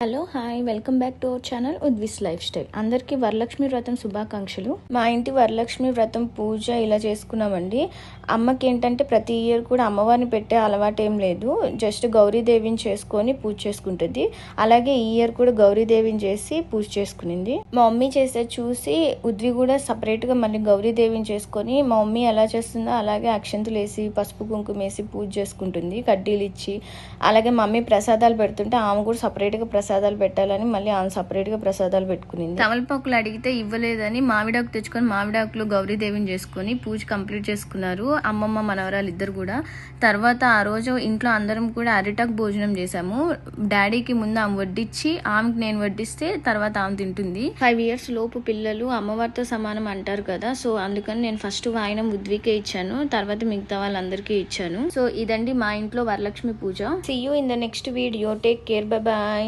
Hello hi welcome back to our channel ఉద్విస్ lifestyle. అందరికీ వరలక్ష్మి వ్రతం శుభాకాంక్షలు. మా ఇంటి వరలక్ష్మి వ్రతం పూజ ఇలా చేసుకున్నామండి. అమ్మకి ఏంటంటే ప్రతి ఇయర్ కూడా అమ్మవారిని పెట్టే అలవాటు ఏం లేదు, జస్ట్ గౌరీదేవిని చేసుకొని పూజ చేసుకుంటుంది. అలాగే ఈ ఇయర్ కూడా గౌరీదేవిని చేసి పూజ చేసుకునింది. మా మమ్మీ చేసేది చూసి ఉద్వి కూడా సపరేట్గా మళ్ళీ గౌరీదేవిని చేసుకొని మా మమ్మీ ఎలా చేస్తుందో అలాగే అక్షంతులు వేసి పసుపు కుంకుమ వేసి పూజ చేసుకుంటుంది, కడ్డీలు ఇచ్చి. అలాగే మమ్మీ ప్రసాదాలు పెడుతుంటే ఆమె కూడా సపరేట్గా ప్రసాదాలు పెట్టాలని మళ్ళీ ఆమె సపరేట్ గా ప్రసాదాలు పెట్టుకునింది. తమలపాకులు అడిగితే ఇవ్వలేదని మామిడాకు తెచ్చుకొని మామిడాకులు గౌరీదేవిని చేసుకుని పూజ కంప్లీట్ చేసుకున్నారు అమ్మమ్మ మనవరాలు ఇద్దరు కూడా. తర్వాత ఆ రోజు ఇంట్లో అందరం కూడా అరిటాకు భోజనం చేశాము. డాడీకి ముందు ఆమె వడ్డించి ఆమెకి నేను వడ్డిస్తే తర్వాత ఆమె తింటుంది. 5 years లోపు పిల్లలు అమ్మవారితో సమానం అంటారు కదా, సో అందుకని నేను ఫస్ట్ వాయినం ఉద్వికే ఇచ్చాను, తర్వాత మిగతా వాళ్ళందరికీ ఇచ్చాను. సో ఇదండి మా ఇంట్లో Varalakshmi puja. See you in the next video. Take care, bye bye.